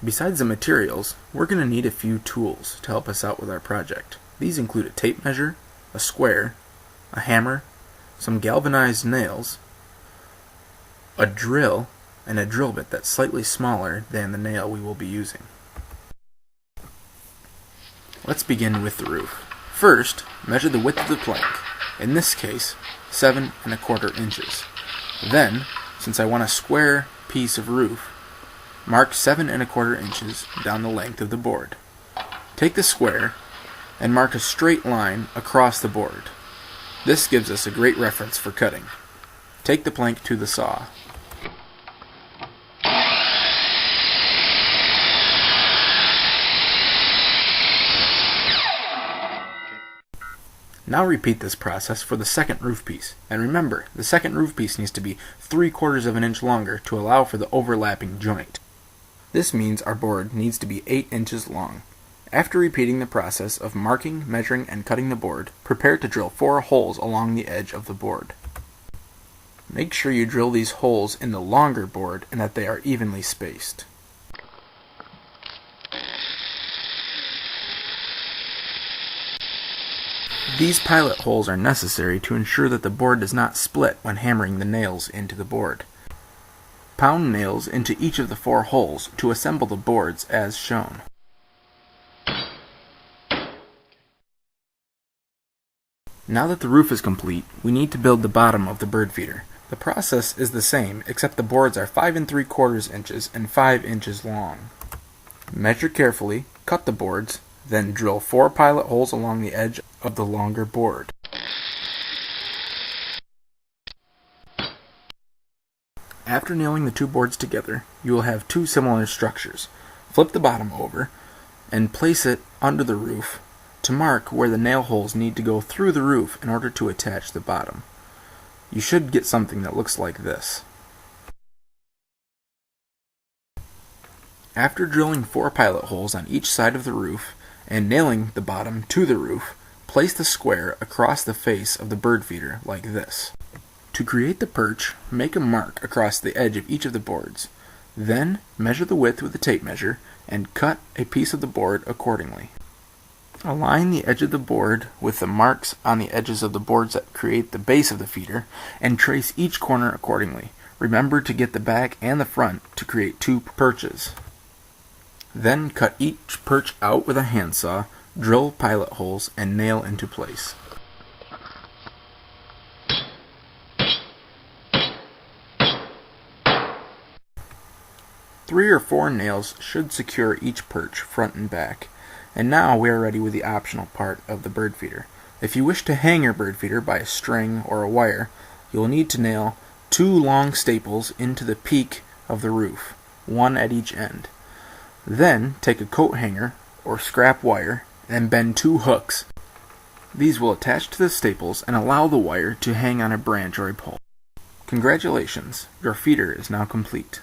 Besides the materials, we're going to need a few tools to help us out with our project. These include a tape measure, a square, a hammer, some galvanized nails, a drill, and a drill bit that's slightly smaller than the nail we will be using. Let's begin with the roof. First, measure the width of the plank, in this case 7¼ inches. Then, since I want a square piece of roof, mark 7¼ inches down the length of the board. Take the square and mark a straight line across the board. This gives us a great reference for cutting. Take the plank to the saw. Now repeat this process for the second roof piece. And remember, the second roof piece needs to be 3/4 inch longer to allow for the overlapping joint. This means our board needs to be 8 inches long. After repeating the process of marking, measuring, and cutting the board, prepare to drill 4 holes along the edge of the board. Make sure you drill these holes in the longer board and that they are evenly spaced. These pilot holes are necessary to ensure that the board does not split when hammering the nails into the board. Pound nails into each of the 4 holes to assemble the boards as shown. Now that the roof is complete, we need to build the bottom of the bird feeder. The process is the same, except the boards are 5¾ inches and 5 inches long. Measure carefully, cut the boards, then drill 4 pilot holes along the edge of the longer board. After nailing the 2 boards together, you will have 2 similar structures. Flip the bottom over and place it under the roof to mark where the nail holes need to go through the roof in order to attach the bottom. You should get something that looks like this. After drilling 4 pilot holes on each side of the roof and nailing the bottom to the roof, place the square across the face of the bird feeder like this. To create the perch, make a mark across the edge of each of the boards. Then measure the width with a tape measure and cut a piece of the board accordingly. Align the edge of the board with the marks on the edges of the boards that create the base of the feeder and trace each corner accordingly. Remember to get the back and the front to create 2 perches. Then cut each perch out with a handsaw, drill pilot holes, and nail into place. Three or 4 nails should secure each perch, front and back. And now we are ready with the optional part of the bird feeder. If you wish to hang your bird feeder by a string or a wire, you will need to nail 2 long staples into the peak of the roof, 1 at each end. Then take a coat hanger or scrap wire and bend 2 hooks. These will attach to the staples and allow the wire to hang on a branch or a pole. Congratulations, your feeder is now complete.